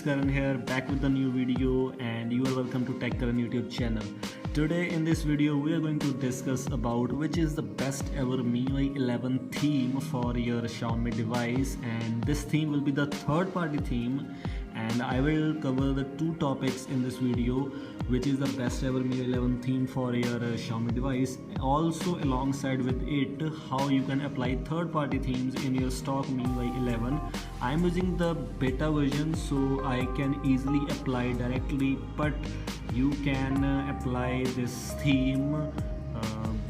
Karan here, back with a new video, and you are welcome to Tech Karan YouTube channel. Today in this video we are going to discuss about which is the best ever MIUI 11 theme for your Xiaomi device, and this theme will be the third party theme, and I will cover the two topics in this video, which is the best ever MIUI 11 theme for your Xiaomi device. Also alongside with it, how you can apply third party themes in your stock MIUI 11. I am using the beta version so I can easily apply directly, but you can apply this theme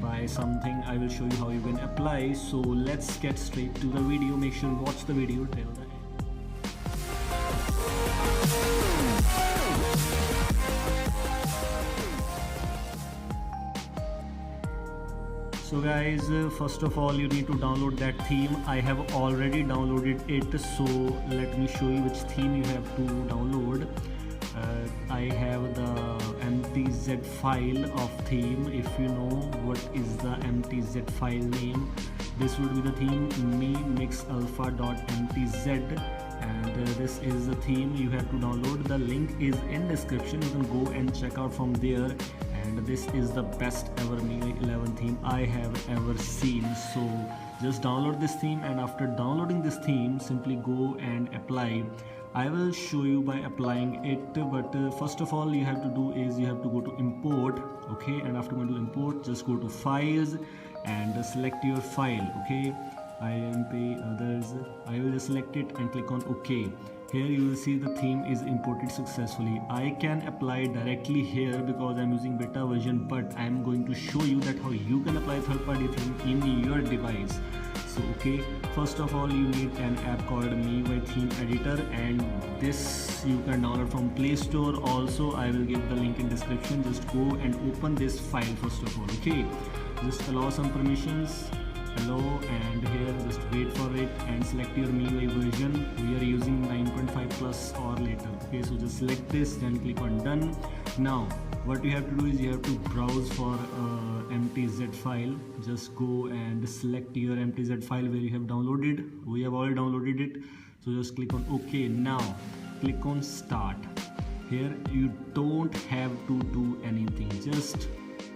by something. I will show you how you can apply. So let's get straight to the video. Make sure you watch the video till the end. So guys, first of all you need to download that theme. I have already downloaded it, so let me show you which theme you have to download. I have the MTZ file of theme. If you know what is the MTZ file name, this would be the theme mixalpha.mtz, and this is the theme you have to download. The link is in description, you can go and check out from there. And this is the best ever MIUI 11 theme I have ever seen. So just download this theme, and after downloading this theme simply go and apply. I will show you by applying it, but first of all you have to do is you have to go to import, okay, and after going to import just go to files and select your file, okay, IMP others. I will just select it and click on OK. Here you will see the theme is imported successfully. I can apply directly here because I am using beta version, but I am going to show you that how you can apply third party theme in your device. So okay, first of all you need an app called MIUI theme editor, and this you can download from Play Store. Also I will give the link in description. Just go and open this file first of all, okay, just allow some permissions, hello, and here just wait for it and select your MIUI version. We are using 9.5 plus or later, okay, so just select this, then click on done. Now what you have to do is you have to browse for MTZ file. Just go and select your MTZ file where you have downloaded. We have already downloaded it, so just click on OK. Now click on start. Here you don't have to do anything, just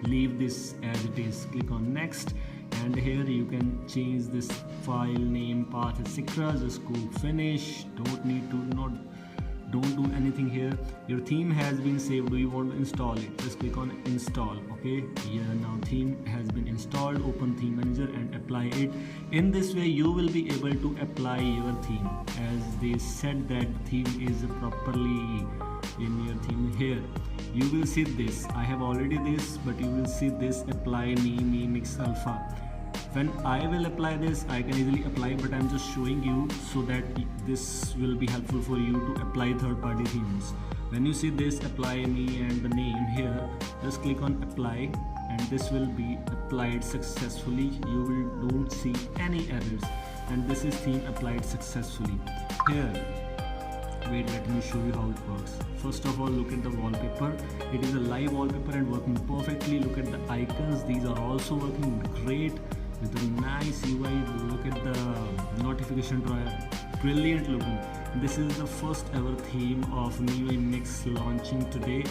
leave this as it is. Click on next, and here you can change this file name, path, etc. Just go finish. Don't do anything here. Your theme has been saved. Do you want to install it? Just click on install, okay. Here now theme has been installed. Open theme manager and apply it. In this way you will be able to apply your theme, as they said that theme is properly in your theme. Here you will see this. I have already this, but you will see this apply me mix alpha. When I will apply this, I can easily apply, but I'm just showing you so that this will be helpful for you to apply third party themes. When you see this apply me and the name here, just click on apply, and this will be applied successfully. You don't see any errors, and this is theme applied successfully. Here, wait, let me show you how it works. First of all, look at the wallpaper. It is a live wallpaper and working perfectly. Look at the icons, these are also working great with a nice UI. Look at the notification drawer, brilliant looking. This is the first ever theme of MIUI Mix launching today,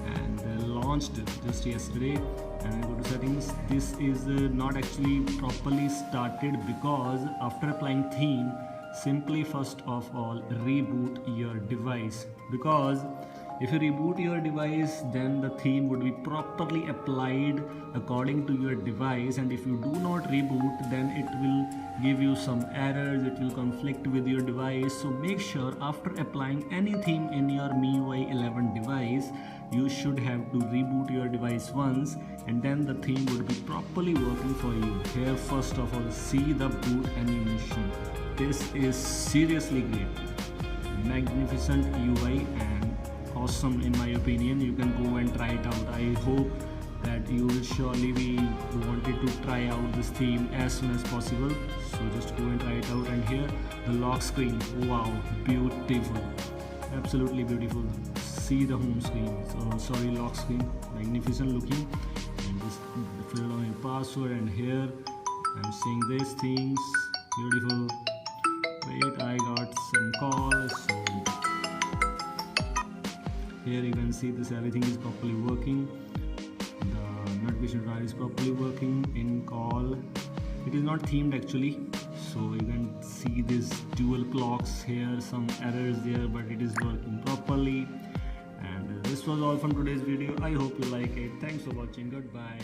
and launched just yesterday. And I go to settings. This is not actually properly started because after applying theme, simply first of all reboot your device, because if you reboot your device then the theme would be properly applied according to your device, and if you do not reboot then it will give you some errors, it will conflict with your device. So make sure after applying any theme in your MIUI 11 device, you should have to reboot your device once, and then the theme would be properly working for you. Here first of all see the boot animation. This is seriously great, magnificent UI and awesome in my opinion. You can go and try it out. I hope that you will surely be wanted to try out this theme as soon as possible. So just go and try it out. And here the lock screen, wow, beautiful, absolutely beautiful. See the home screen, lock screen, magnificent looking. And just fill down your password, and here I'm seeing these things, beautiful. Wait, I got some calls, so Here you can see this, everything is properly working. The notification bar is properly working. In call, it is not themed actually, so you can see these dual clocks here, some errors there, but it is working properly. And this was all from today's video. I hope you like it. Thanks for watching. Goodbye.